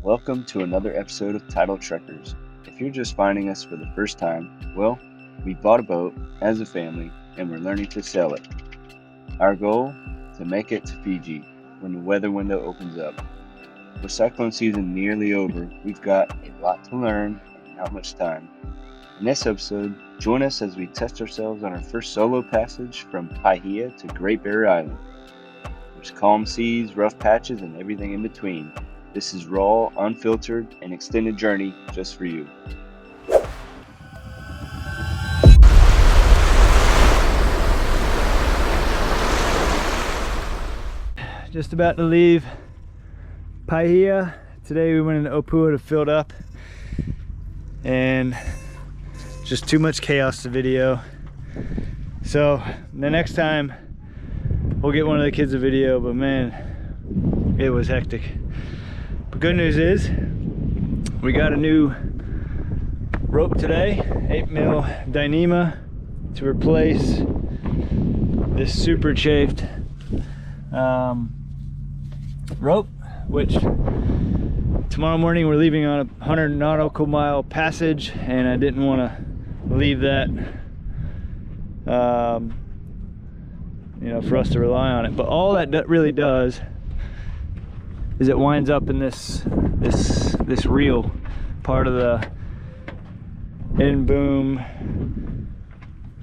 Welcome to another episode of Tidal Trekkers. If you're just finding us for the first time, well, we bought a boat as a family and we're learning to sail it. Our goal? To make it to Fiji when the weather window opens up. With cyclone season nearly over, we've got a lot to learn and not much time. In this episode, join us as we test ourselves on our first solo passage from Paihia to Great Barrier Island. There's calm seas, rough patches, and everything in between. This is raw, unfiltered, and extended journey just for you. Just about to leave Paihia. Today we went into Opua to fill it up, and just too much chaos to video. So the next time we'll get one of the kids a video, but man, it was hectic. But good news is we got a new rope today, 8mm Dyneema, to replace this super chafed rope, which tomorrow morning we're leaving on a 100 nautical mile passage, and I didn't want to leave that you know, for us to rely on it. But all that really does is it winds up in this reel, part of the end boom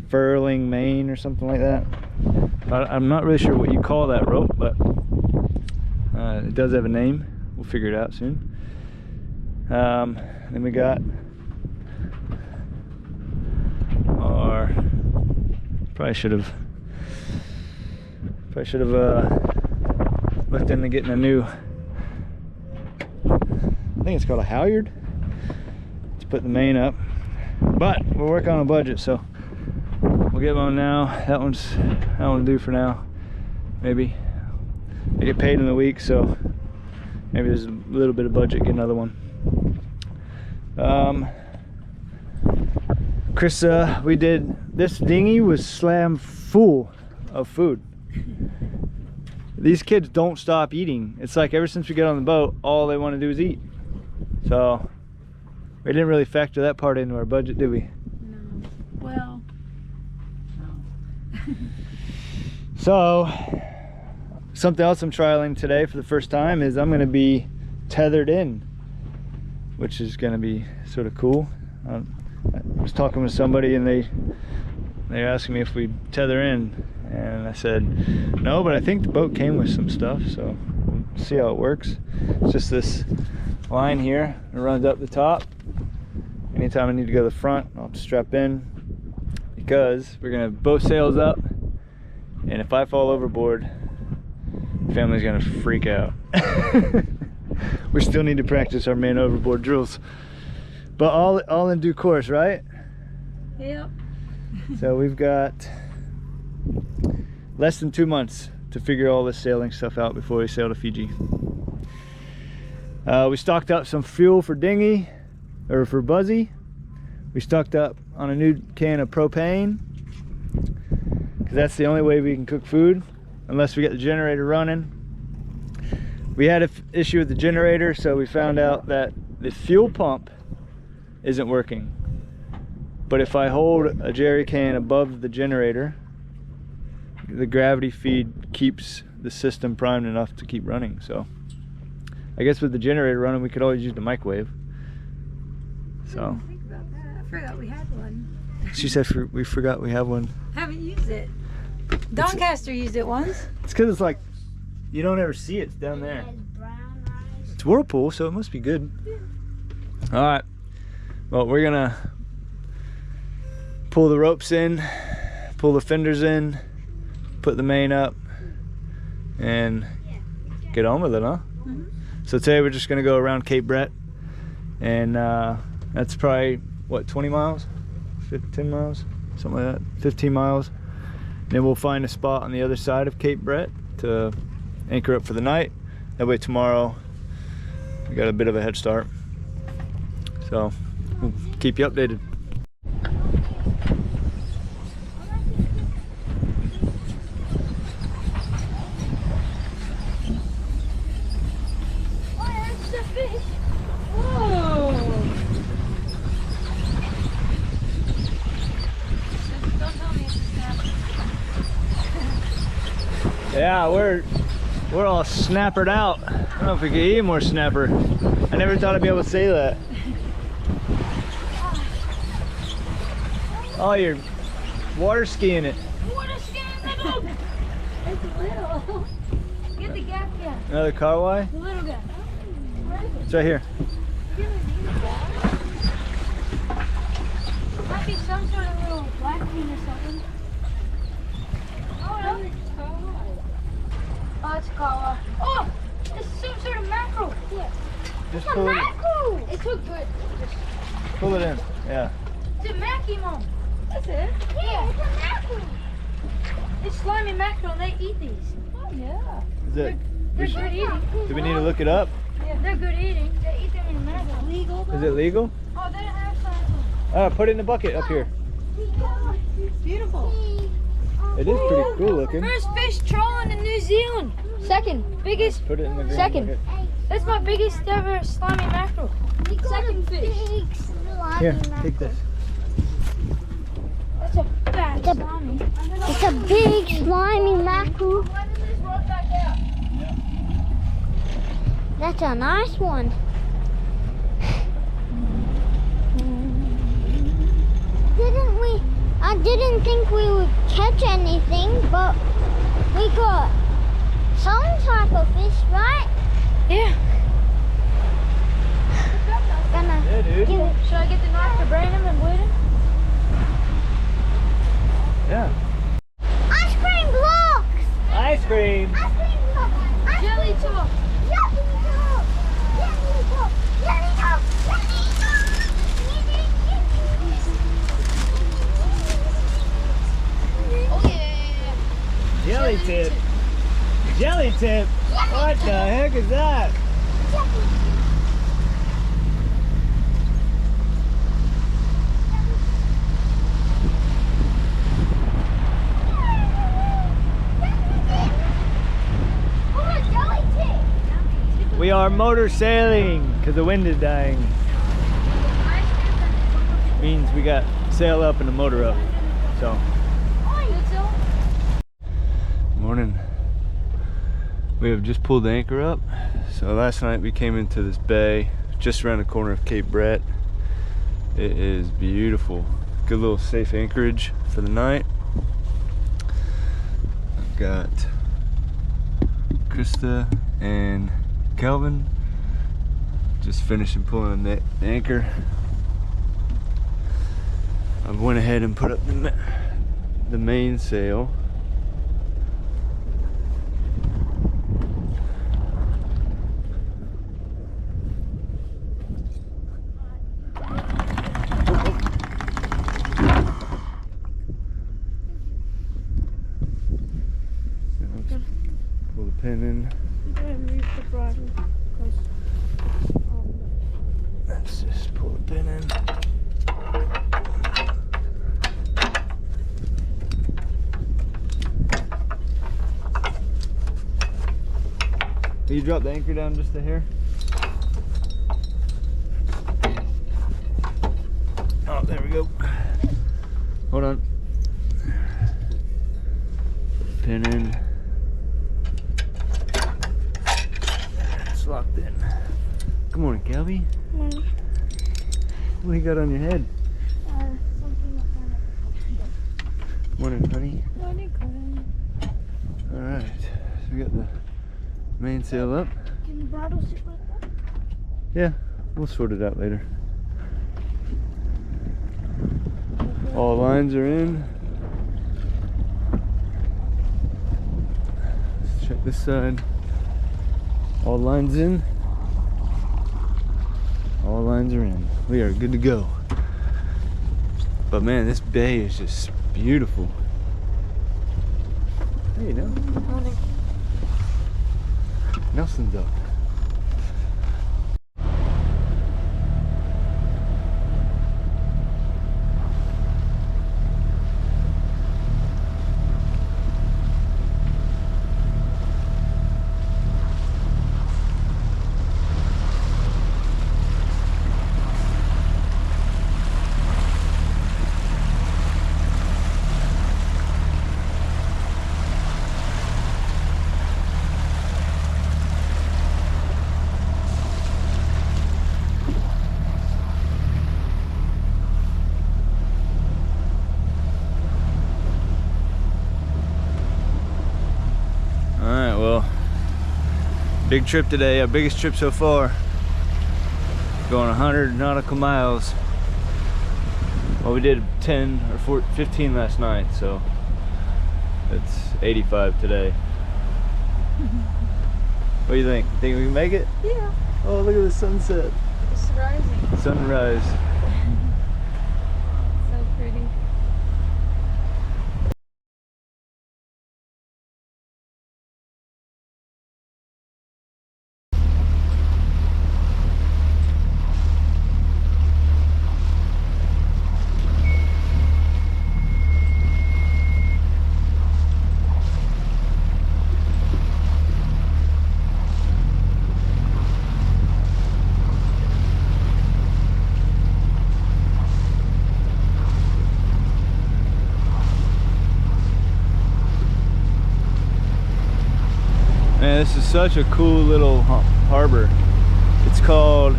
furling main or something like that. I'm not really sure what you call that rope, but it does have a name. We'll figure it out soon. Then we got our, probably should have looked into getting a new, I think it's called a halyard, to put the main up, but we're working on a budget, so we'll get one now. That one's due for now. Maybe I get paid in the week, so maybe there's a little bit of budget, get another one. Chris, we did, this dinghy was slam full of food. These kids don't stop eating. It's like ever since we get on the boat, all they want to do is eat. So we didn't really factor that part into our budget, did we? No. Well, no. So something else I'm trialing today for the first time is I'm going to be tethered in, which is going to be sort of cool. I was talking with somebody and they asked me if we tether in, and I said no, but I think the boat came with some stuff, so we'll see how it works. It's just this line here, it runs up the top. Anytime I need to go to the front, I'll have to strap in, because we're gonna have both sails up, and if I fall overboard, the family's gonna freak out. We still need to practice our man overboard drills, but all in due course, right? Yep. So we've got less than 2 months to figure all this sailing stuff out before we sail to Fiji. We stocked up some fuel for dinghy, or for Buzzy. We stocked up on a new can of propane, because that's the only way we can cook food unless we get the generator running. We had an issue with the generator, so we found out that the fuel pump isn't working. But if I hold a jerry can above the generator, the gravity feed keeps the system primed enough to keep running. So I guess with the generator running, we could always use the microwave. So I didn't think about that. I forgot we had one. She said we forgot we have one. Haven't used it. Doncaster used it once. It's because it's like, you don't ever see it, it's down there. It's Whirlpool, so it must be good. All right, well, we're gonna pull the ropes in, pull the fenders in, put the main up, and get on with it, huh? Mm-hmm. So today we're just gonna go around Cape Brett, and that's probably, what, 20 miles? 10 miles? Something like that, 15 miles. Then we'll find a spot on the other side of Cape Brett to anchor up for the night. That way tomorrow we got a bit of a head start. So we'll keep you updated. Oh, there's the fish. Yeah, we're all snappered out. I don't know if we could eat more snapper. I never thought I'd be able to say that. Oh, you're water skiing it. Water skiing it. It's little. Get the gap guy. Another carwai? The little guy. It's right here. Might be some sort of little blackfin or something. Oh no. Oh, it's a carwai. Oh, it's some sort of mackerel. Yeah. Just It's a pull it, mackerel. It's so good. pull it in. Yeah. It's a mackie, Mom. That's it? Yeah, it's a mackerel. It's slimy mackerel and they eat these. Oh yeah. Is it? They're good eating. Do we need to look it up? Yeah, they're good eating. They eat them in America. Is it legal though? Is it legal? Oh, they don't have signs. Put it in the bucket up here. It's beautiful. It is pretty cool looking. First fish trolling in New Zealand. Second biggest. Put it in the green Second. bucket. That's my biggest ever slimy mackerel. Second fish. Here, take this. That's a fat slimy. It's a big slimy mackerel. When did this rod back out? That's a nice one. I didn't think we would catch anything, but we got some type of fish, right? Yeah. Yeah, dude. Give it. Should I get the knife to brain him and bleed him? Yeah. Ice cream blocks! Ice cream. Ice cream blocks! Jelly top. Jelly top! Jelly top! Jelly top! Oh yeah. Jelly tip. Jelly tip. What the heck is that? We are motor sailing because the wind is dying. Means we got sail up and the motor up. So. Morning. We have just pulled the anchor up. So last night we came into this bay just around the corner of Cape Brett. It is beautiful. Good little safe anchorage for the night. I've got Krista and Kelvin just finishing pulling the anchor. I went ahead and put up the mainsail. Pull the pin in. Let's just pull the pin in. Will you drop the anchor down just to here? Oh, there we go. Hold on. Pin in. It's locked in. Good morning, Kelby. Good morning. What do you got on your head? Something Morning, honey. like that. Alright, so we got the mainsail up. Can the bridle sit like that? Yeah, we'll sort it out later. All lines are in. Let's check this side. All lines in. All lines are in. We are good to go. But man, this bay is just beautiful. Hey, no. Nelson's up. Big trip today, our biggest trip so far. Going 100 nautical miles. Well, we did 10 or 15 last night, so it's 85 today. What do you think? Think we can make it? Yeah. Oh, look at the sunset. It's rising. Sunrise. So pretty. Man, this is such a cool little harbor. It's called,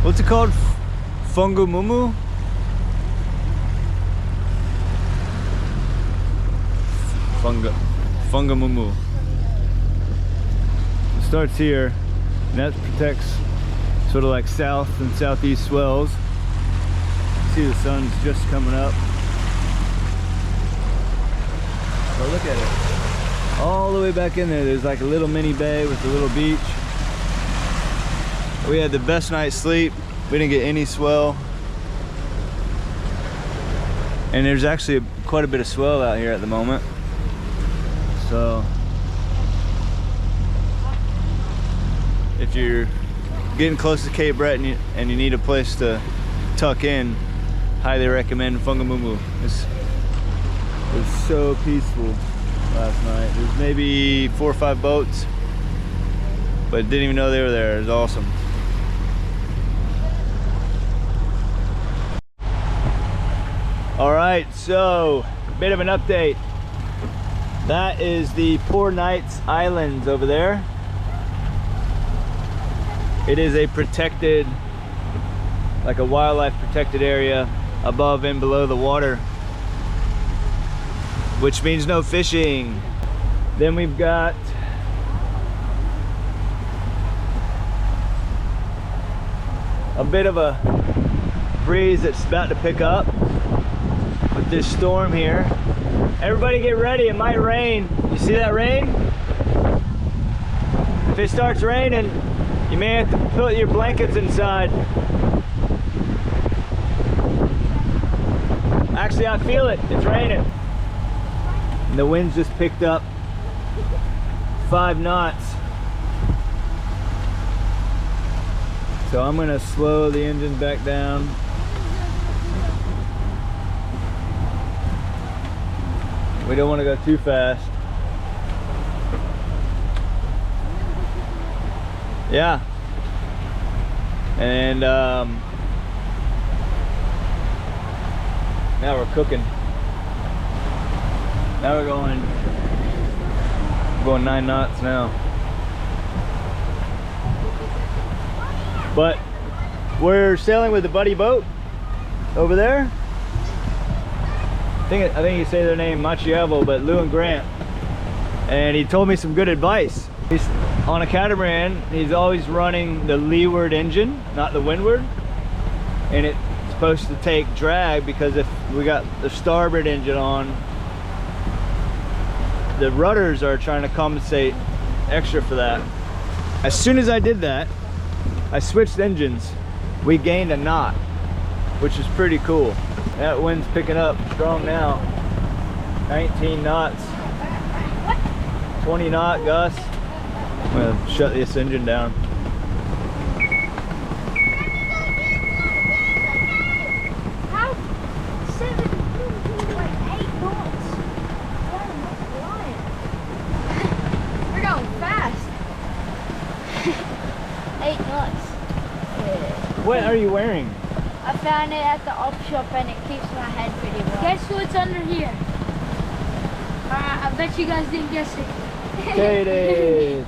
what's it called? Fungamumu? Fungamumu. It starts here, and that protects sort of like south and southeast swells. See the sun's just coming up. Oh, look at it. All the way back in there, there's like a little mini bay with a little beach. We had the best night's sleep. We didn't get any swell. And there's actually quite a bit of swell out here at the moment. So, if you're getting close to Cape Breton and you need a place to tuck in, highly recommend Fungamumu. It's so peaceful. Last night there's maybe 4 or 5 boats, but didn't even know they were there. It was awesome. All right, so a bit of an update. That is the Poor Knights Islands over there. It is a protected, like a wildlife protected area above and below the water, which means no fishing. Then we've got a bit of a breeze that's about to pick up with this storm here. Everybody get ready, it might rain. You see that rain? If it starts raining, you may have to put your blankets inside. Actually, I feel it, it's raining. And the wind's just picked up 5 knots. So I'm gonna slow the engine back down. We don't want to go too fast. Yeah. And now we're cooking. Now we're going 9 knots now. But we're sailing with the buddy boat over there. I think you say their name Machiavelli, but Lou and Grant. And he told me some good advice. He's on a catamaran, he's always running the leeward engine, not the windward. And it's supposed to take drag, because if we got the starboard engine on, the rudders are trying to compensate extra for that. As soon as I did that, I switched engines. We gained a knot, which is pretty cool. That wind's picking up strong now. 19 knots. 20 knot gusts. I'm gonna shut this engine down. How? 7, like 8 knots. We're going fast. 8 knots. What are you wearing? I found it at the op shop and it keeps my head pretty warm. Guess what's under here? I bet you guys didn't guess it. Potatoes.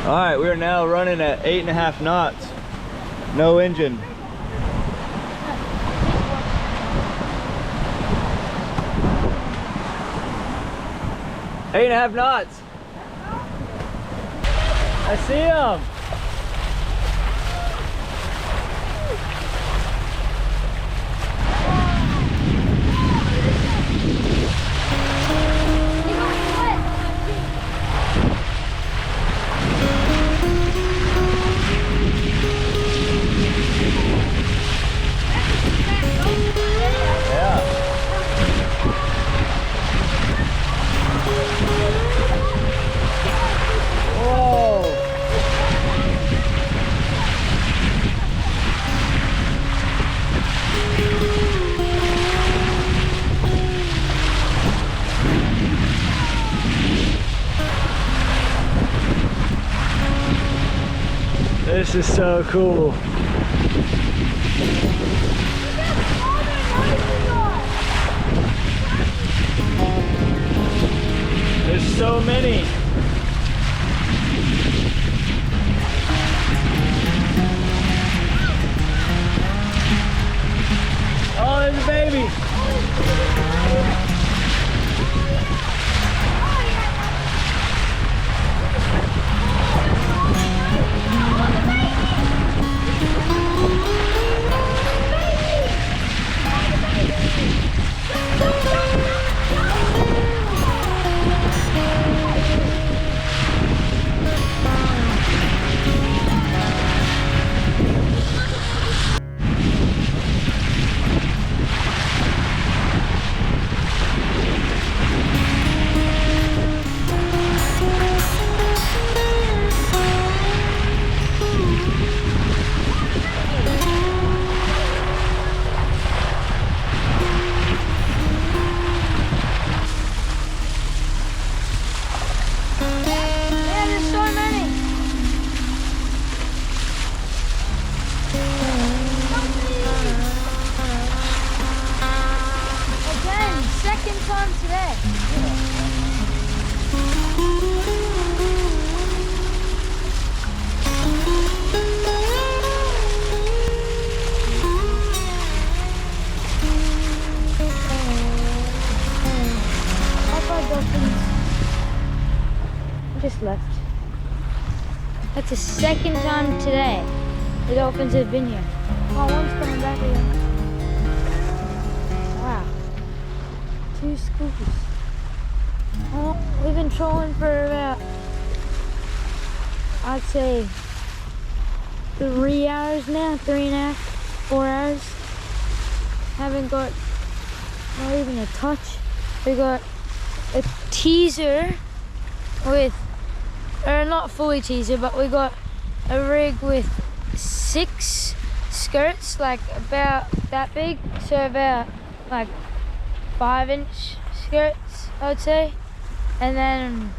All right, we're now running at 8.5 knots. No engine. Eight and a half knots. I see him. This is so cool. There's so many. Oh, there's a baby. Just left. That's the second time today the dolphins have been here. Oh, one's coming back here. Wow. 2 schools. Oh, we've been trolling for about, I'd say, 3 hours now, 3.5, 4 hours. Haven't got not even a touch. We got a teaser with, or not fully teaser, but we got a rig with 6 skirts, like about that big, so about like 5-inch skirts, I would say. And then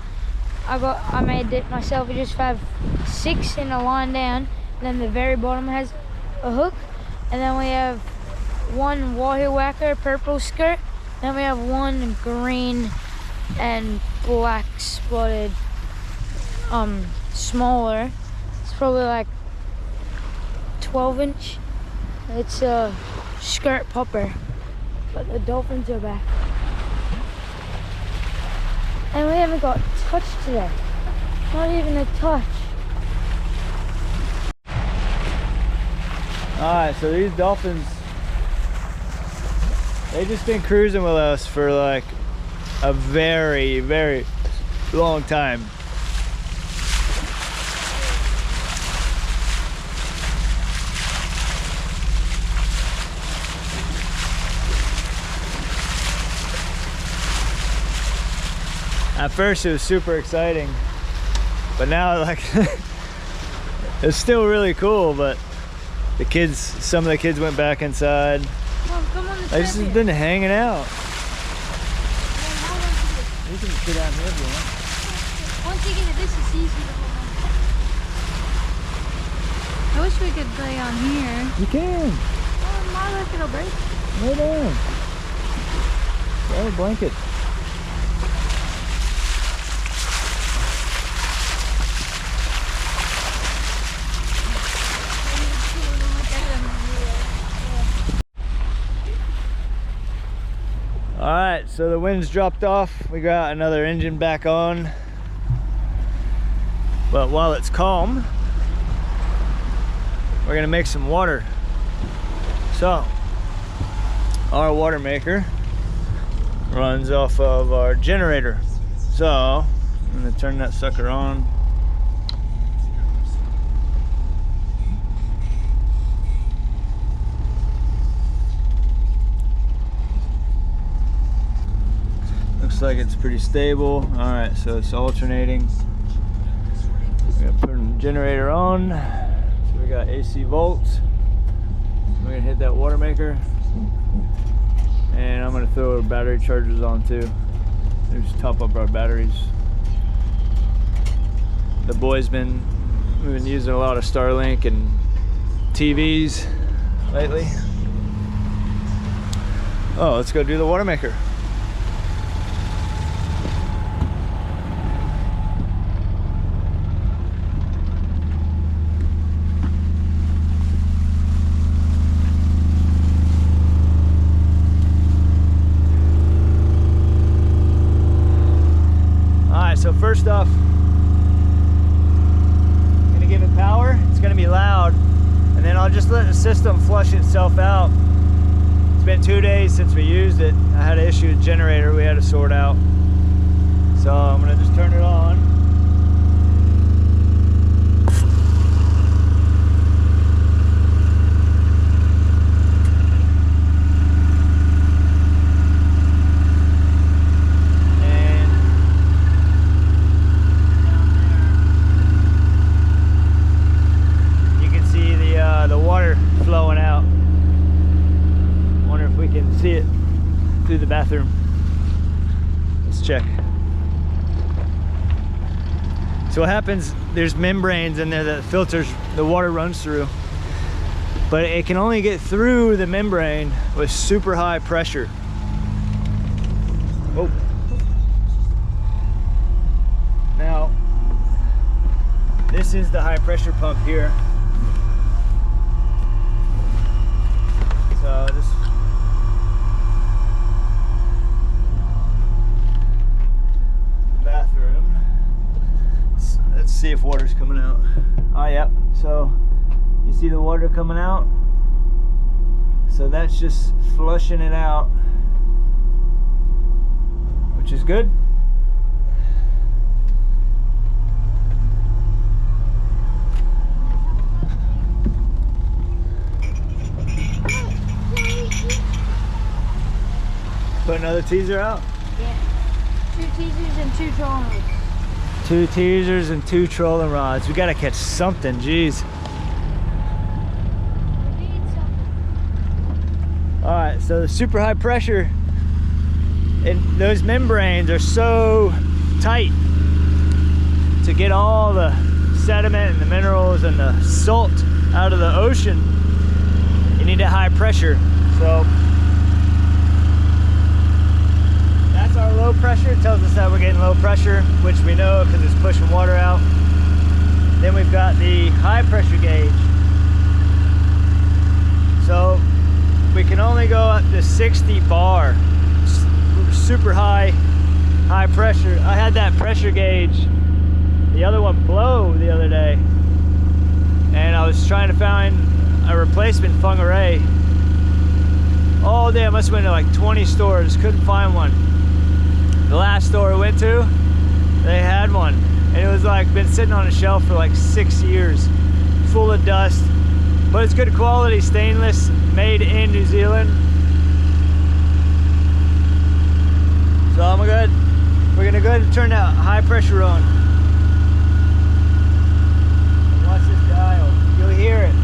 I made it myself. We just have 6 in a line down, and then the very bottom has a hook, and then we have 1 wahoo whacker purple skirt, then we have 1 green and black spotted smaller. It's probably like 12-inch. It's a skirt popper, but the dolphins are back, and we haven't got touched today, not even a touch. Alright, so these dolphins, they've just been cruising with us for like a very, very long time. At first it was super exciting, but now like it's still really cool, but some of the kids went back inside. Come on, They just been hanging out. You can sit down here if you want. Once you get it, this is easy to hold on. I wish we could play on here. You can. Oh, my luck, it'll break. Lay down. Grab a blanket. Alright, so the wind's dropped off. We got another engine back on. But while it's calm, we're gonna make some water. So, our water maker runs off of our generator. So, I'm gonna turn that sucker on. Looks like it's pretty stable. All right, so it's alternating. We're gonna put the generator on. So we got AC volts. We're gonna hit that water maker. And I'm gonna throw our battery chargers on too. Just top up our batteries. The boys we've been using a lot of Starlink and TVs lately. Oh, let's go do the water maker. So first off, I'm gonna give it power. It's gonna be loud, and then I'll just let the system flush itself out. It's been 2 days since we used it. I had an issue with the generator we had to sort out. So I'm gonna just turn it on. Flowing out. Wonder if we can see it through the bathroom. Let's check. So what happens, there's membranes in there that filters the water runs through, but it can only get through the membrane with super high pressure. Oh. Now, this is the high pressure pump here. So this bathroom. Let's see if water's coming out. Oh, yep. So you see the water coming out? So that's just flushing it out, which is good. Put another teaser out? Yeah. 2 teasers and 2 trolling rods. 2 teasers and 2 trolling rods. We gotta catch something, jeez. We need something. Alright, so the super high pressure, and those membranes are so tight to get all the sediment and the minerals and the salt out of the ocean. You need a high pressure. So that's our low pressure. It tells us that we're getting low pressure, which we know because it's pushing water out. Then we've got the high pressure gauge. So we can only go up to 60 bar, super high pressure. I had that pressure gauge, the other one blow the other day, and I was trying to find a replacement fung array all day. I must have went to like 20 stores, couldn't find one. The last store I went to, they had one, and it was like been sitting on a shelf for like 6 years, full of dust, but it's good quality stainless, made in New Zealand. So we're gonna go ahead and turn that high pressure on. And watch this dial, you'll hear it.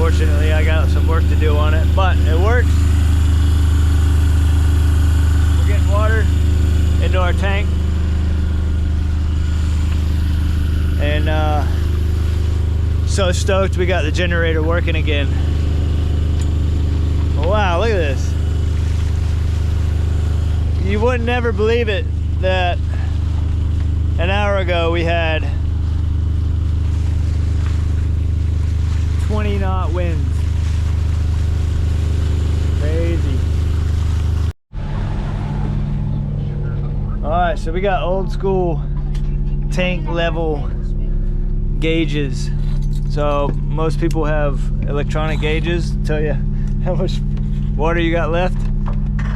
Unfortunately, I got some work to do on it, but it works. We're getting water into our tank. And so stoked we got the generator working again. Wow, look at this. You would never believe it that an hour ago we had 20-knot winds. Crazy. Alright, so we got old school tank level gauges. So most people have electronic gauges to tell you how much water you got left.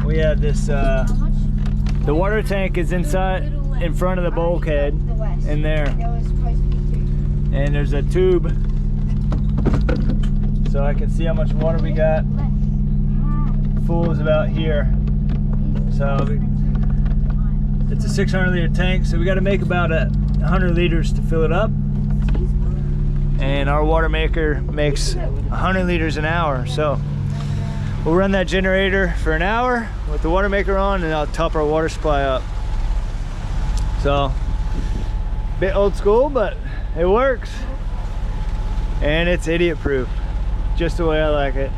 We have this, the water tank is inside, in front of the bulkhead, in there. And there's a tube, so I can see how much water we got. Full is about here. So it's a 600 liter tank, so we got to make about 100 liters to fill it up. And our water maker makes 100 liters an hour. So we'll run that generator for an hour with the water maker on, and I'll top our water supply up. So, bit old school, but it works. And it's idiot proof, just the way I like it.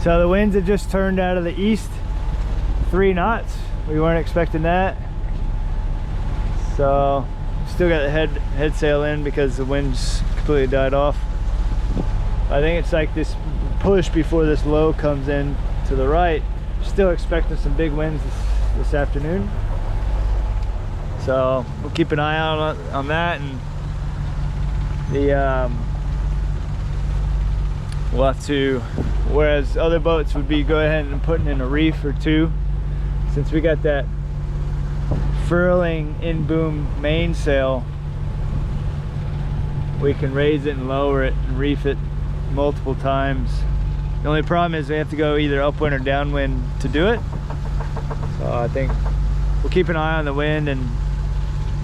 So the winds have just turned out of the east, 3 knots. We weren't expecting that. So, still got the head sail in because the wind's completely died off. I think it's like this push before this low comes in to the right. Still expecting some big winds this afternoon. So we'll keep an eye out on that, and the we'll have to, whereas other boats would be go ahead and putting in a reef or two, since we got that furling in boom mainsail, we can raise it and lower it and reef it multiple times. The only problem is we have to go either upwind or downwind to do it. So I think we'll keep an eye on the wind, and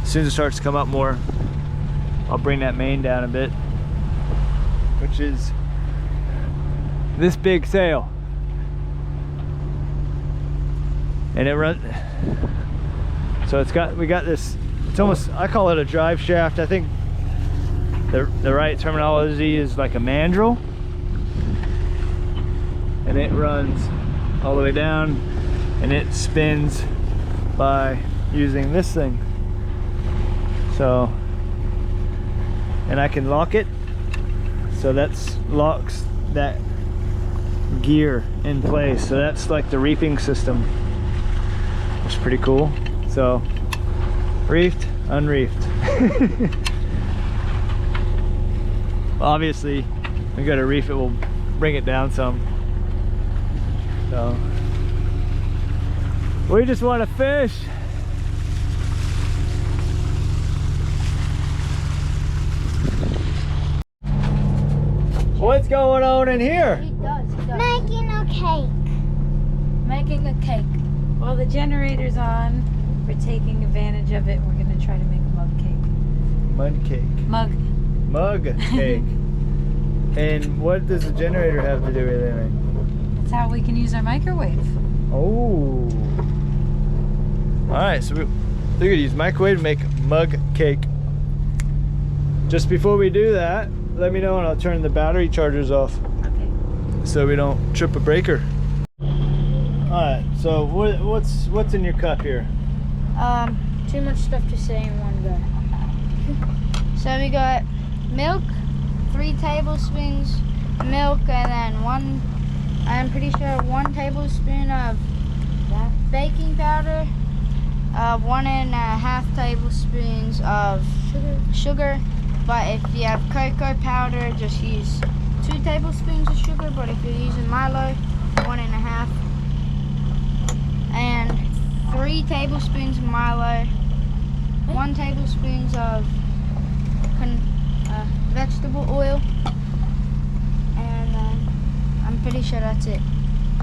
as soon as it starts to come up more, I'll bring that main down a bit, which is this big sail. And it runs, so we got this, it's almost, I call it a drive shaft. I think the right terminology is like a mandrel. And it runs all the way down, and it spins by using this thing. So, and I can lock it, so that's locks that gear in place. So that's like the reefing system, which is pretty cool. So reefed, unreefed. Obviously we got to reef it, we'll bring it down some. So we just want to fish. What's going on in here? He does. Making a cake. Making a cake. While the generator's on, we're taking advantage of it. We're going to try to make a mug cake. Mud cake. Mug cake. And what does the generator have to do with anything? That's how we can use our microwave. Oh. Alright, so we're gonna use microwave to make mug cake. Just before we do that, let me know and I'll turn the battery chargers off. Okay. So we don't trip a breaker. Alright, so what's in your cup here? Too much stuff to say in one go. So we got milk, 3 tablespoons milk, and then I'm pretty sure 1 tablespoon of baking powder, 1.5 tablespoons of sugar. But if you have cocoa powder, just use 2 tablespoons of sugar. But if you're using Milo, 1.5. And 3 tablespoons of Milo, 1 tablespoon of vegetable oil, and I'm pretty sure that's it.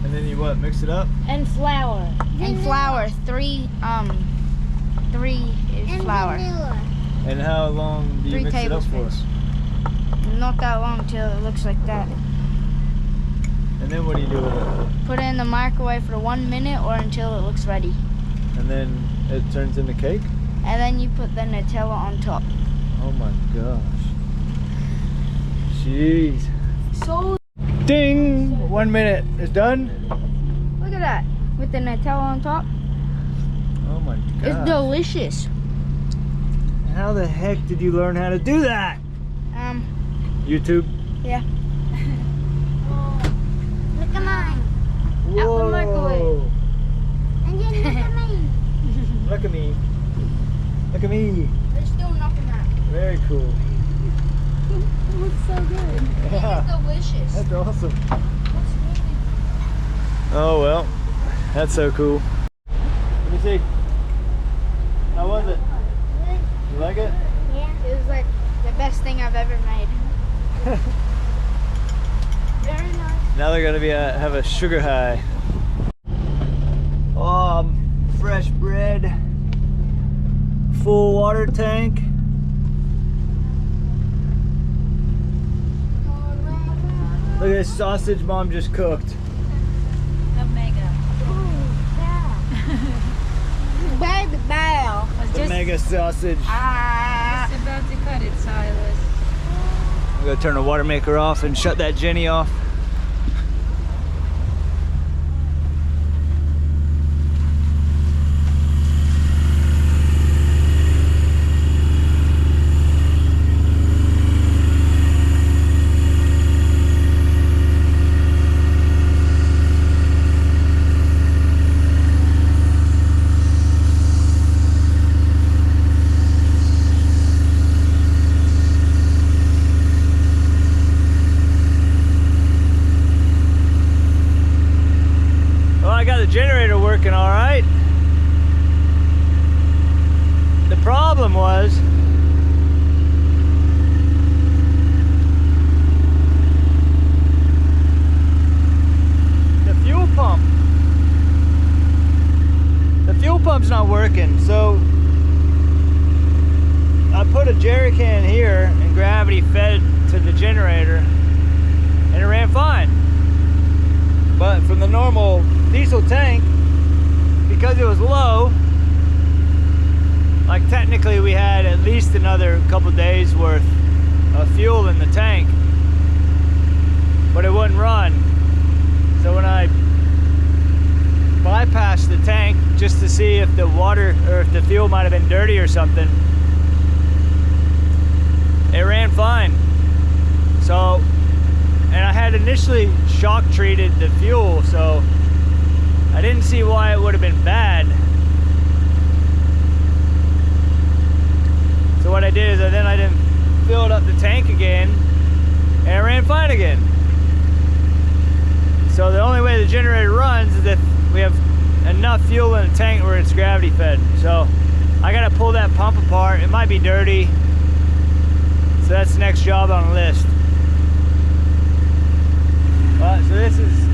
And then you what? Mix it up? And flour. And flour. 3 is and flour. Vanilla. And how long do you 3 mix it up for? tablespoons. not that long till it looks like that. And then what do you do with it? Put it in the microwave for 1 minute or until it looks ready. And then it turns into cake? And then you put the Nutella on top. Oh my gosh. Jeez. So Ding! 1 minute is done. look at that with the Nutella on top. Oh my gosh. It's delicious. How the heck did you learn how to do that? YouTube? Yeah. Look at mine. Whoa. the microwave. And then look at me. Look at me. Look at me. There's still nothing out. Very cool. It looks so good. Yeah, It's delicious. that's awesome. Oh well, that's so cool. Let me see. How was it? You like it? Yeah. It was like the best thing I've ever made. Very nice. Now they're gonna be have a sugar high. Oh, fresh bread, full water tank. Look at this sausage Mom just cooked. Baby bow. The mega sausage. Just about to cut it, Silas. I'm gonna turn the watermaker off and shut that Jenny off. Generator working all right. The problem was the fuel pump. The fuel pump's not working, so I put a jerry can here and gravity fed to the generator and it ran fine. But from the normal diesel tank, because it was low, like technically we had at least another couple days worth of fuel in the tank, but it wouldn't run. So when I bypassed the tank just to see if the water or if the fuel might have been dirty or something, it ran fine. So, and I had initially shock treated the fuel, so I didn't see why it would have been bad. So what I did is I didn't fill up the tank again, and it ran fine again. So the only way the generator runs is if we have enough fuel in the tank where it's gravity fed. So I gotta pull that pump apart. It might be dirty, so that's the next job on the list. So this is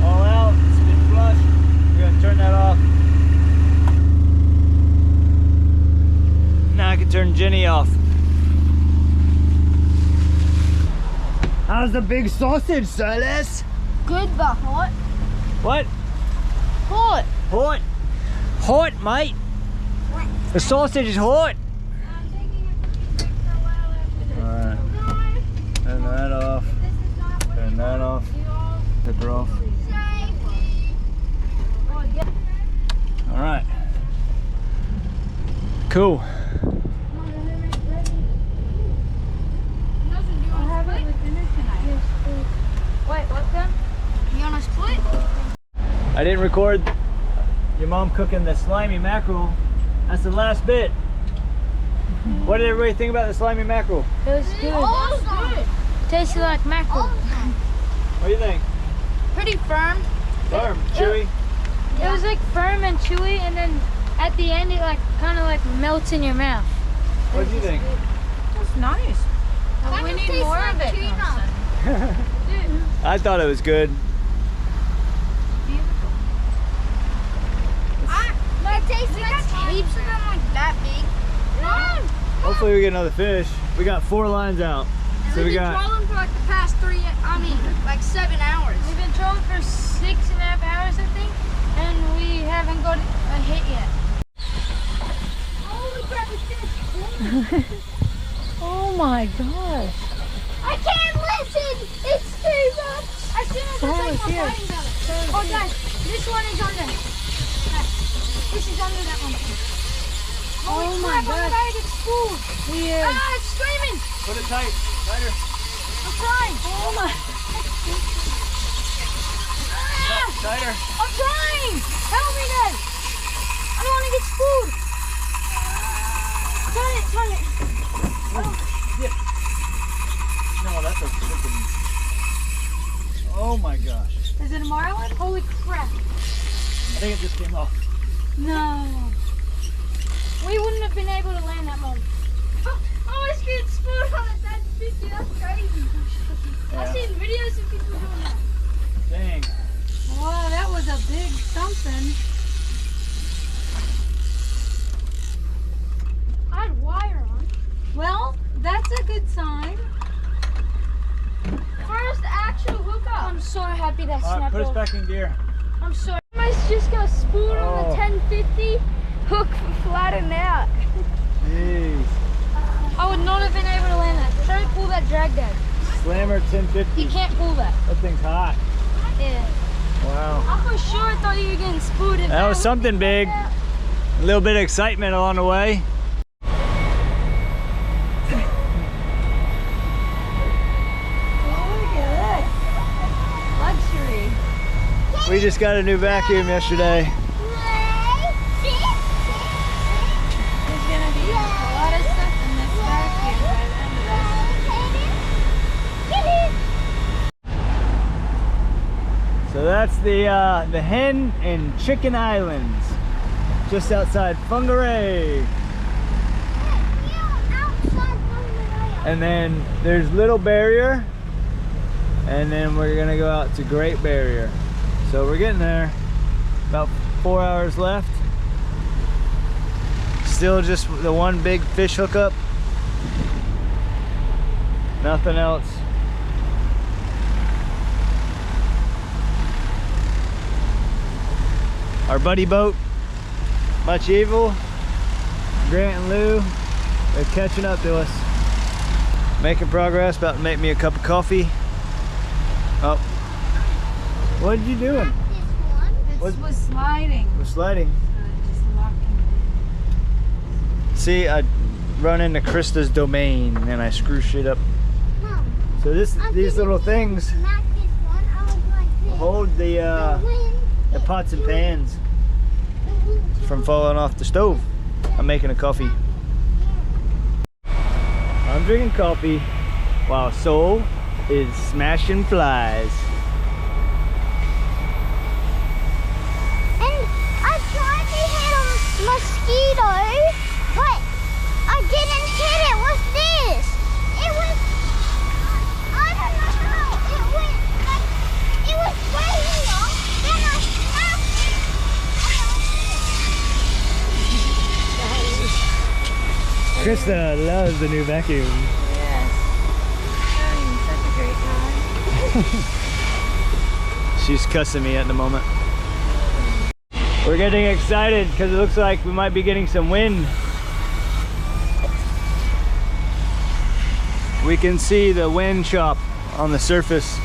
all out, it's been flushed. We're gonna turn that off. Now I can turn Jenny off. How's the big sausage, Silas? Good but hot. What? Hot. Hot. Hot, mate. The sausage is hot. Alright. Turn that off. Turn that off. Pepper off. Alright. Cool. Wait, what's that? You want a split? I didn't record your mom cooking the slimy mackerel. That's the last bit. What did everybody think about the slimy mackerel? It was good. Awesome. Tasted like mackerel. What do you think? Pretty firm. Firm, chewy. It was like firm and chewy, and then at the end it like kind of like melts in your mouth. What did you think? That's nice. We need more of it. I thought it was good. It tastes like heaps of them like that big. Hopefully we get another fish. We got 4 lines out. And So we've we been got trolling for like the past like 7 hours. We've been trolling for 6.5 hours, I think, and we haven't got a hit yet. Holy crap, it's this. Oh my gosh. I can't listen! It's too much! As soon as I take my sightings out of it. Oh guys, this one is under. Guys, this is under that one. Holy crap, I'm about to get spooled. Yeah. Ah, it's screaming! put it tight, tighter. I'm trying! Oh my. Ah, Tighter. I'm trying! Help me guys! I don't want to get spooled! Turn it, turn it! No, that's a freaking. Oh my gosh. Is it a marlin? Holy crap! I think it just came off. No. We wouldn't have been able to land that one. Oh, I was getting spooled on a 1050. That's crazy. I've seen videos of people doing that. Dang. Wow, that was a big something. I had wire on. Well, that's a good sign. First actual hookup. I'm so happy that Alright, snapped put us off. back in gear. I'm sorry. I just got spooled on the Oh. 1050. Hook flattened out. Jeez. I would not have been able to land that. Try to pull that drag dad. Slammer 1050. You can't pull that. That thing's hot. Yeah. Wow. I for sure thought you were getting spooled. That was something big. A little bit of excitement along the way. Luxury. We just got a new vacuum yesterday. There's gonna be a lot of stuff in this vacuum by the end of So that's the Hen and Chicken Islands, just outside Whangarei. And then there's Little Barrier, and then we're gonna go out to Great Barrier. So we're getting there. About 4 hours left. Still just the one big fish hookup. Nothing else. Our buddy boat, Much Evil, Grant and Lou, they're catching up to us. Making progress, about to make me a cup of coffee. Oh, what are you doing? This was sliding. We're sliding. Just locking See, I run into Krista's domain and I screw shit up. So these little things hold the pots and pans from falling off the stove. I'm making a coffee. I'm drinking coffee while Soul is smashing flies. And I tried to hit a mosquito, but I didn't hit it with this. It was, I don't know how, it was way here, then I snapped it. Krista loves the new vacuum. Yes. Having such a great time. She's cussing me at the moment. We're getting excited because it looks like we might be getting some wind. We can see the wind chop on the surface.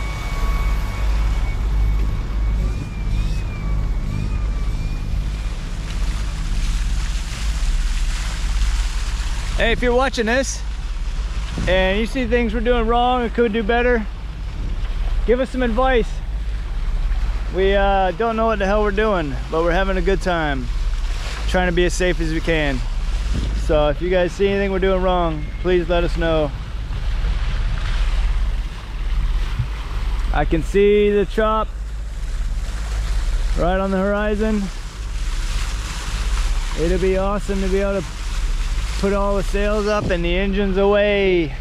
Hey, if you're watching this and you see things we're doing wrong and could do better, give us some advice. We don't know what the hell we're doing, but we're having a good time trying to be as safe as we can. So if you guys see anything we're doing wrong, please let us know. I can see the chop right on the horizon. It'll be awesome to be able to put all the sails up and the engines away.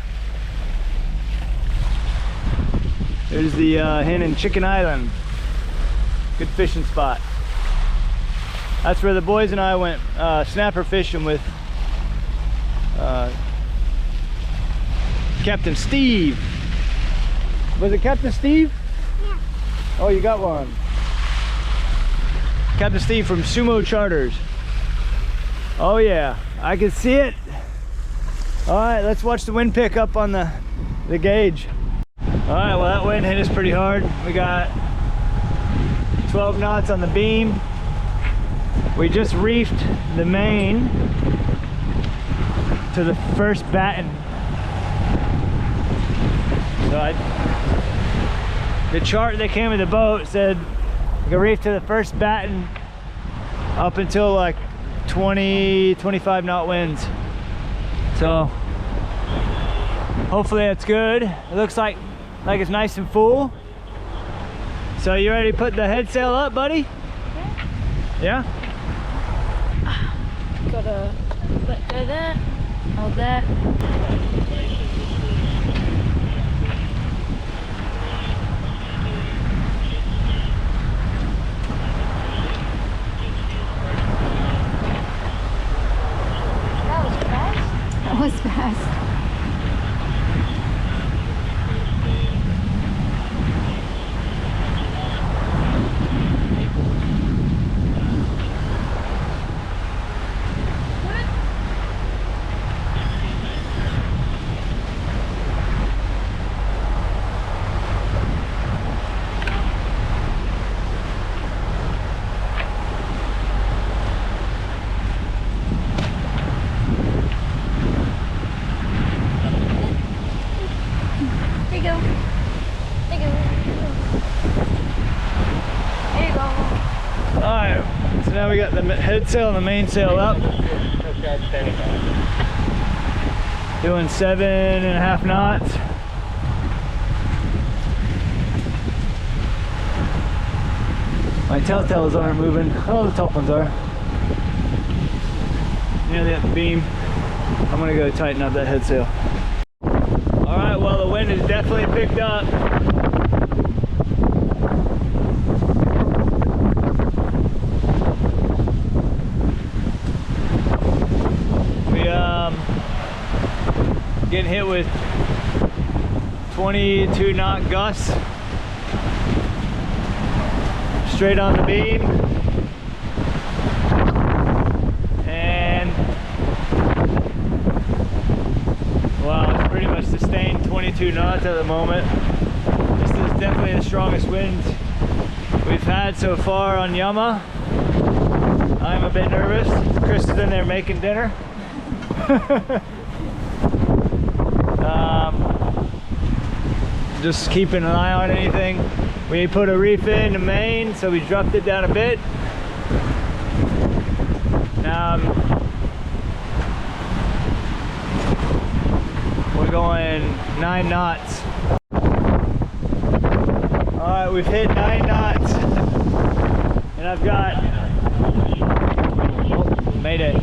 There's the Hen and Chicken Island. Good fishing spot. That's where the boys and I went snapper fishing with Captain Steve. Was it Captain Steve? Yeah. Oh, you got one. Captain Steve from Sumo Charters. Oh yeah, I can see it. All right, let's watch the wind pick up on the gauge. All right, well that wind hit us pretty hard. We got 12 knots on the beam. We just reefed the main to the first batten. So the chart that came with the boat said you can reef to the first batten up until like 20-25 knot winds. So hopefully that's good. It looks like it's nice and full. So you ready to put the head sail up, buddy? Yeah? Gotta let go of that, hold that. That was fast. Now we got the head sail and the mainsail up. Doing 7.5 knots. My telltales aren't moving. Oh, the top ones are. Nearly at the beam. I'm gonna go tighten up that head sail. All right, well the wind has definitely picked up. Getting hit with 22 knot gusts straight on the beam, and wow, it's pretty much sustained 22 knots at the moment. This is definitely the strongest wind we've had so far on Yama. I'm a bit nervous. Chris is in there making dinner. Just keeping an eye on anything. We put a reef in the main, so we dropped it down a bit. We're going 9 knots. All right, we've hit 9 knots, and I've got Mayday.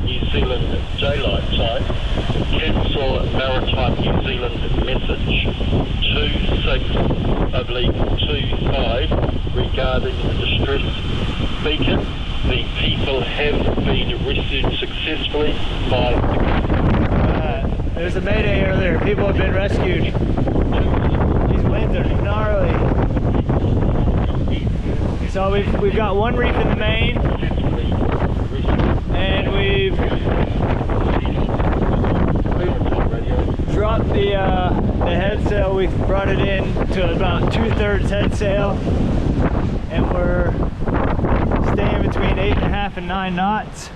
New Zealand daylight time. Cancel Maritime New Zealand message 26/25 regarding the distress beacon. The people have been rescued successfully by the there's a mayday earlier. People have been rescued. These winds are gnarly. So we've got one reef in the main, and we've dropped the head sail. We've brought it in to about 2/3 head sail, and we're staying between 8.5 and 9 knots.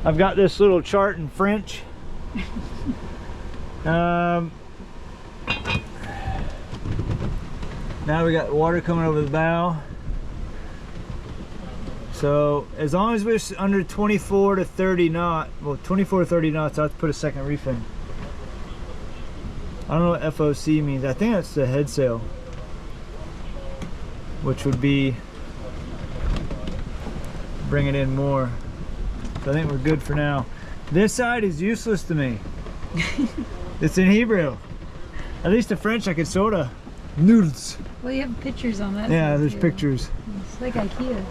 I've got this little chart in French. Now we got water coming over the bow. So as long as we're under 24 to 30 knot, well 24 to 30 knots, I'll have to put a second reef in. I don't know what FOC means. I think that's the head sail, which would be bring it in more. So I think we're good for now. This side is useless to me. It's in Hebrew. At least the French I could sorta Noodles. Well, you have pictures on that. Yeah, side, there's too. pictures. It's like IKEA.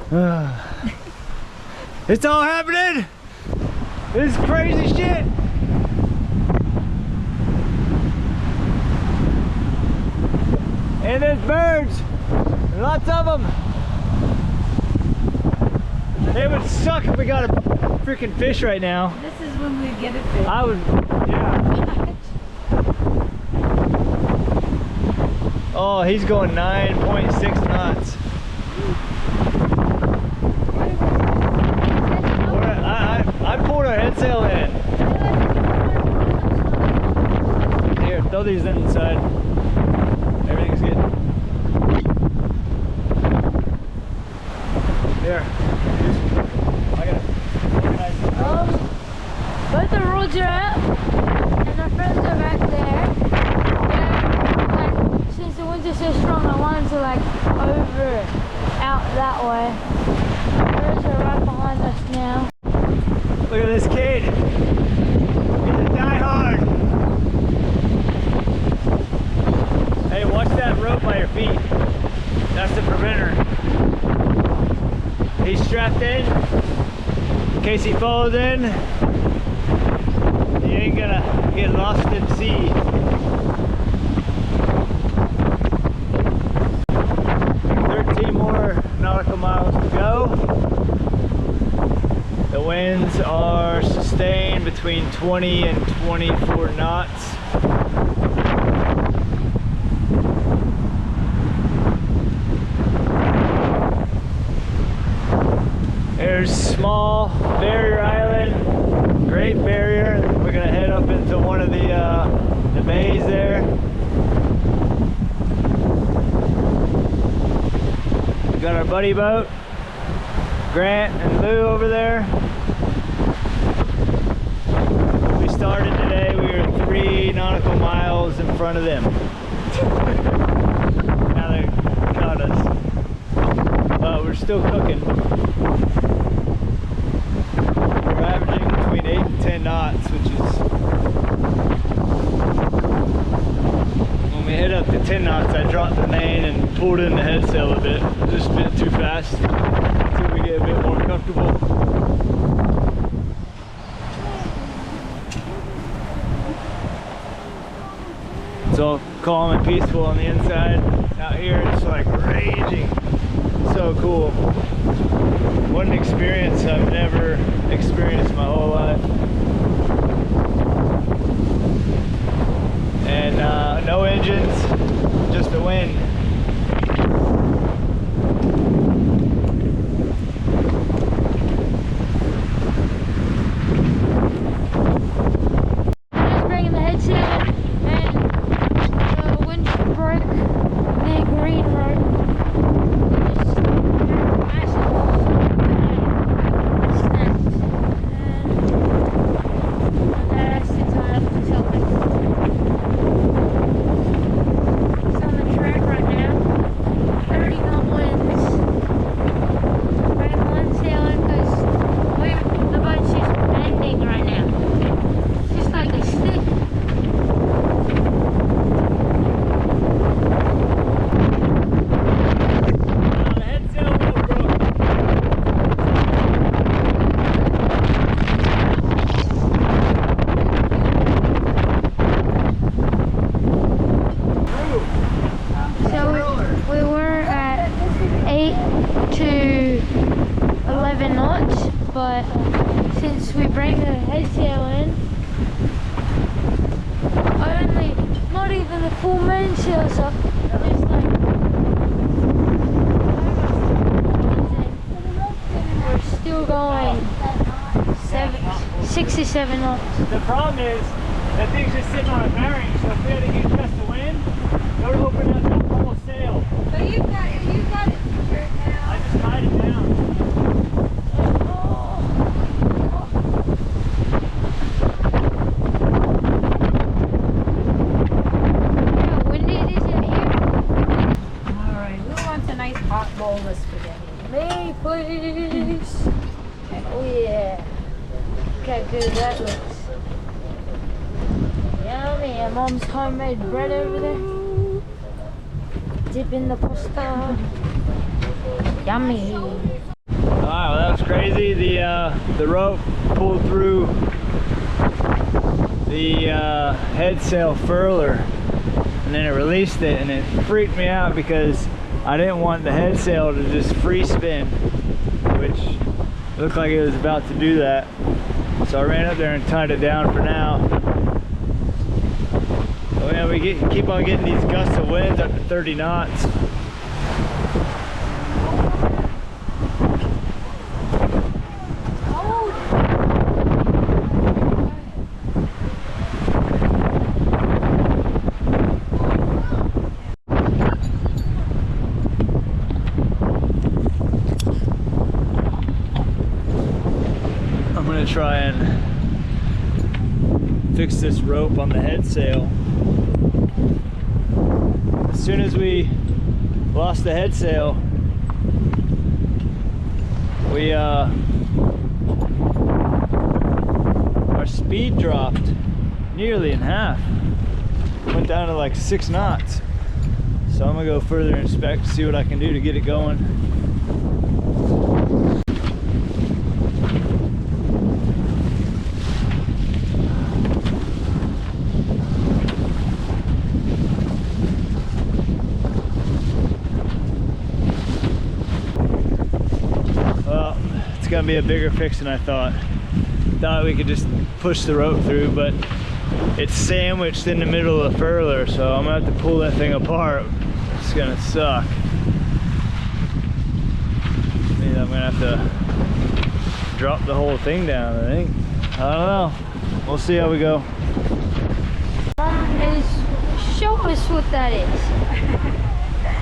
It's all happening. This is crazy shit. And there's birds. There's lots of them. It would suck if we got a freaking fish right now. This is when we get a fish. I would, yeah. Oh, he's going 9.6 knots. I pulled our head sail in. Here, throw these inside. Everything's good. Here. I gotta organize it. Both the roads are up, and our friends are back there. Yeah, like, since the winds are so strong, I wanted to like over out that way. The birds are right behind us now. Look at this kid. He's a diehard. Hey, watch that rope by your feet. That's the preventer. He's strapped in case he falls in. He ain't gonna get lost in sea. More nautical miles to go. The winds are sustained between 20 and 24 knots. There's small barrier island, Great Barrier. We're gonna head up into one of the bays there. Got our buddy boat, Grant and Lou over there. We started today, we were 3 nautical miles in front of them. Now they caught us. But we're still cooking. We're averaging between 8 and 10 knots, which is... When we hit up to 10 knots, I dropped the main and pulled in the head sail a bit. Just a bit too fast until we get a bit more comfortable. It's all calm and peaceful on the inside. Out here it's like raging. So cool. What an experience I've never experienced my whole life. And no engines, just the wind. Just bringing the head sail, and the wind broke the green rope. Just massive snapped, and that's the time to tell me. It's on the track right now. 30 knot winds. Right one sailing because the boat's just bending right now. Just like a stick. The head sail won't broke. So we were at 8 to 11 knots, but since we bring the head sail in, only, not even the full mainsail's up, just like, we're still going 6 to 7 knots. The problem is that thing's just sitting on a bearing, so if we had to get gust of wind, it would open up the whole sail. But you've got it right now. I just tied it down. How windy it is in here. Alright, who wants a nice hot bowl of spaghetti? Me, please. Oh yeah. Look how good that looks. Yummy. And Mom's homemade bread over there. Dip in the pasta. Yummy. Wow, that was crazy. The rope pulled through the head sail furler, and then it released it, and it freaked me out because I didn't want the head sail to just free spin, which looked like it was about to do that. So I ran up there and tied it down for now. Oh yeah, we keep on getting these gusts of winds up to 30 knots. I'm gonna try and fix this rope on the head sail. As soon as we lost the head sail, we our speed dropped nearly in half. Went down to like 6 knots. So I'm gonna go further inspect, see what I can do to get it going. Gonna be a bigger fix than I thought. Thought we could just push the rope through, but it's sandwiched in the middle of the furler, so I'm gonna have to pull that thing apart. It's gonna suck. Maybe I'm gonna have to drop the whole thing down, I think. I don't know. We'll see how we go. Show us what that is.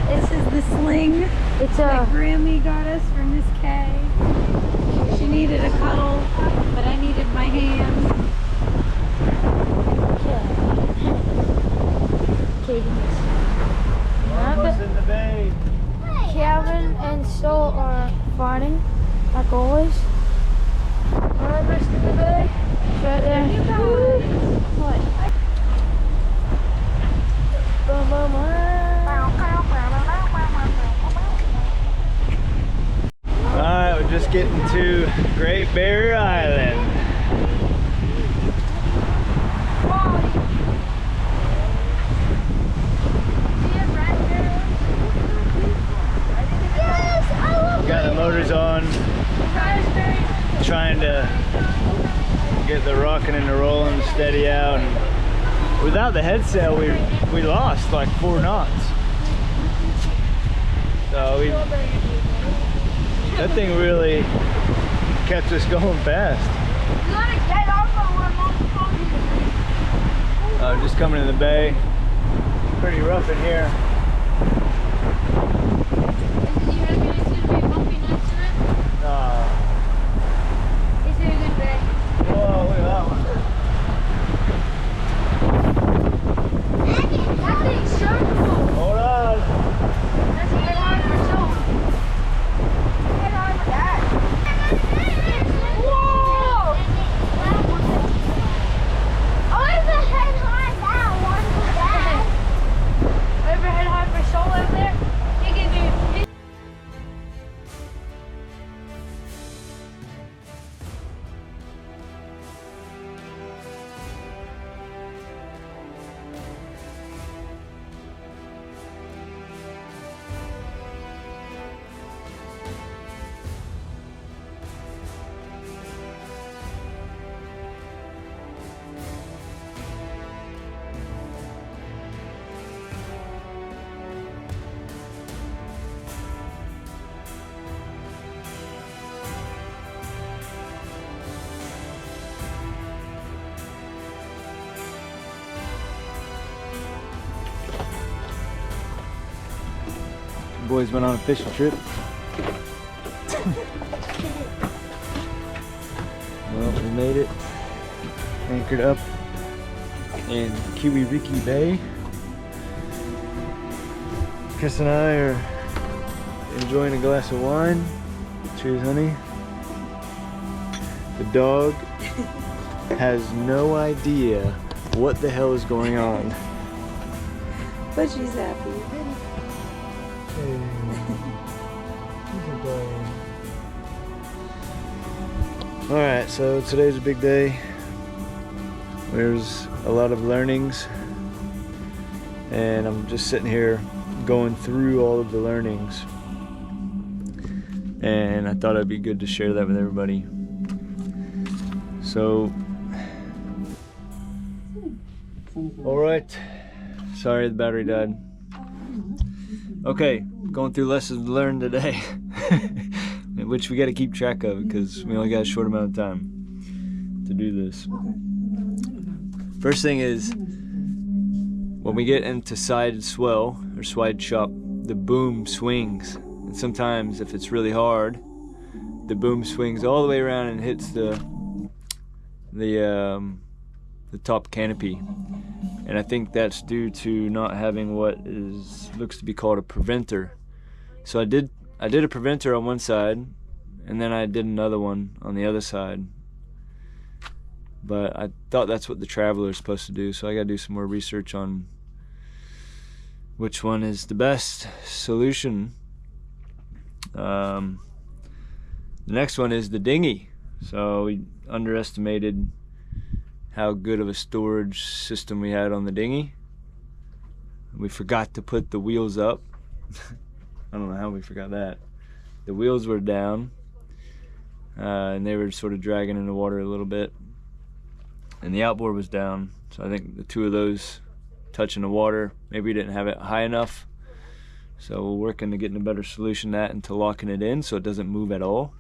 This is the sling It's that a Grammy got us from Miss Kay. She needed a cuddle, but I needed my hands. Almost in the bay. Calvin and Sol are fighting, like always. Almost in the bay. Right there. What? Boom, boom, boom. Alright, we're just getting to Great Barrier Island. Got the motors on, trying to get the rocking and the rolling to steady out. And without the head sail, we lost like 4 knots. So that thing really kept us going fast. Just coming in the bay. Pretty rough in here. Whoa, look at that one. Hold on. Boys went on a fishing trip. Well, we made it. Anchored up in Kiwiriki Bay. Chris and I are enjoying a glass of wine. Cheers, honey. The dog has no idea what the hell is going on. But she's happy. Alright, so today's a big day. There's a lot of learnings, and I'm just sitting here going through all of the learnings, and I thought it'd be good to share that with everybody. So, alright, sorry the battery died. Okay, going through lessons learned today, which we got to keep track of because we only got a short amount of time to do this. First thing is, when we get into side swell or side chop, the boom swings, and sometimes if it's really hard, the boom swings all the way around and hits the top canopy. And I think that's due to not having what looks to be called a preventer. So I did a preventer on one side, and then I did another one on the other side. But I thought that's what the Traveler is supposed to do, so I gotta do some more research on which one is the best solution. The next one is the dinghy. So we underestimated how good of a storage system we had on the dinghy. We forgot to put the wheels up. I don't know how we forgot that. The wheels were down, and they were sort of dragging in the water a little bit, and the outboard was down. So I think the two of those touching the water, maybe we didn't have it high enough. So we're working to getting a better solution to that and to locking it in so it doesn't move at all.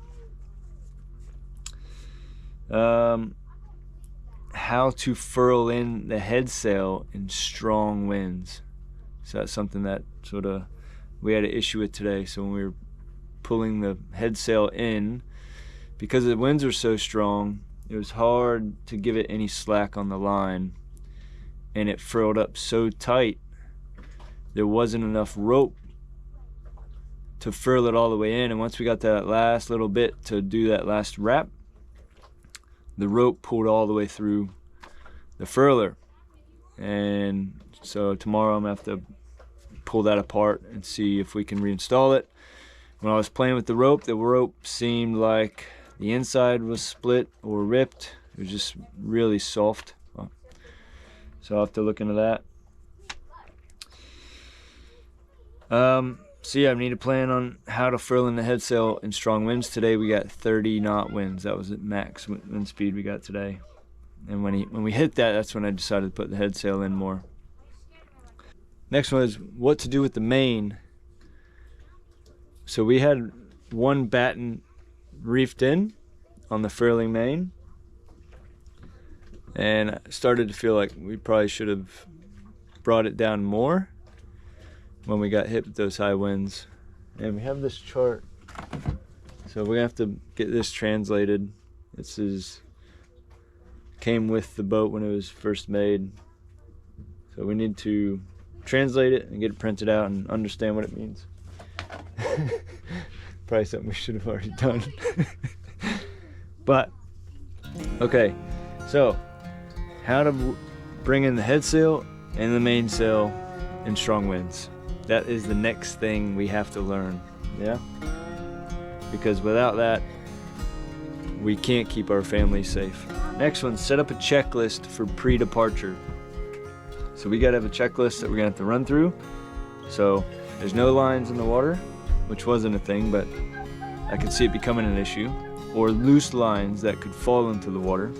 How to furl in the head sail in strong winds. So that's something that sort of we had an issue with today. So when we were pulling the head sail in, because the winds are so strong, it was hard to give it any slack on the line, and it furled up so tight there wasn't enough rope to furl it all the way in. And once we got that last little bit to do that last wrap, the rope pulled all the way through the furler. And so tomorrow I'm gonna have to pull that apart and see if we can reinstall it. When I was playing with the rope seemed like the inside was split or ripped. It was just really soft. So I'll have to look into that. So yeah, I need to plan on how to furl in the head sail in strong winds. Today we got 30 knot winds. That was at max wind speed we got today. And when we hit that, that's when I decided to put the head sail in more. Next one is what to do with the main. So we had one batten reefed in on the furling main, and I started to feel like we probably should have brought it down more when we got hit with those high winds. And we have this chart, so we're gonna have to get this translated. This came with the boat when it was first made, so we need to translate it and get it printed out and understand what it means. Probably something we should have already done. But okay, so how to bring in the head sail and the mainsail in strong winds. That is the next thing we have to learn, yeah? Because without that, we can't keep our family safe. Next one, set up a checklist for pre-departure. So we gotta have a checklist that we're gonna have to run through. So there's no lines in the water, which wasn't a thing, but I could see it becoming an issue. Or loose lines that could fall into the water.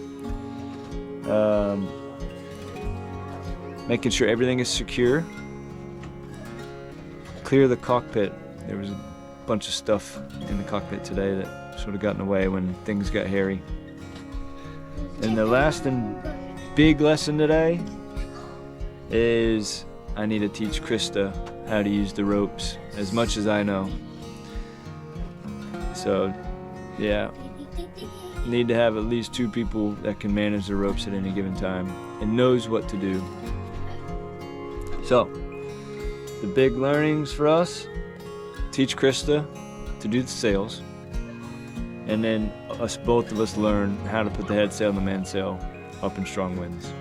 Making sure everything is secure. Clear the cockpit. There was a bunch of stuff in the cockpit today that sort of got in the way when things got hairy. And the last and big lesson today is I need to teach Krista how to use the ropes as much as I know. So yeah, need to have at least 2 people that can manage the ropes at any given time and knows what to do. So the big learnings for us: teach Krista to do the sails, and then both of us learn how to put the head sail and the mainsail up in strong winds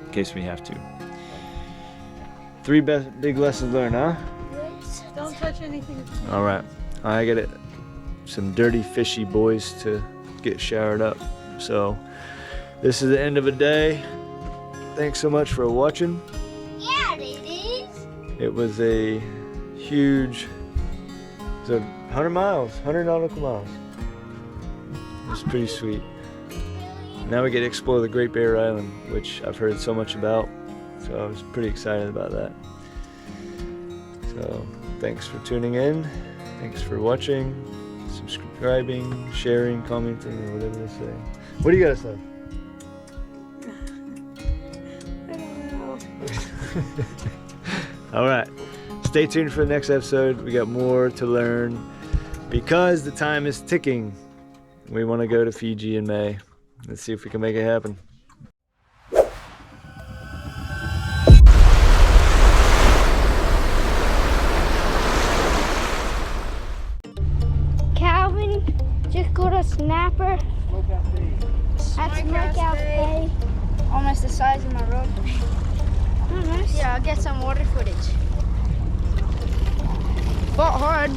in case we have to. 3 big lessons learned, huh? Don't touch anything. All right, I got some dirty fishy boys to get showered up. So this is the end of a day. Thanks so much for watching. Yeah, it is. It was a huge, it was 100 miles, 100 nautical miles. It was pretty sweet. Now we get to explore the Great Barrier Island, which I've heard so much about. So I was pretty excited about that. So thanks for tuning in. Thanks for watching, subscribing, sharing, commenting, or whatever they say. What do you gotta say? I don't know. All right, stay tuned for the next episode. We got more to learn because the time is ticking. We want to go to Fiji in May. Let's see if we can make it happen. Calvin just got a snapper. That's Smokeout Bay. Almost the size of my road. Oh, nice. Yeah, I'll get some water footage. Fought hard.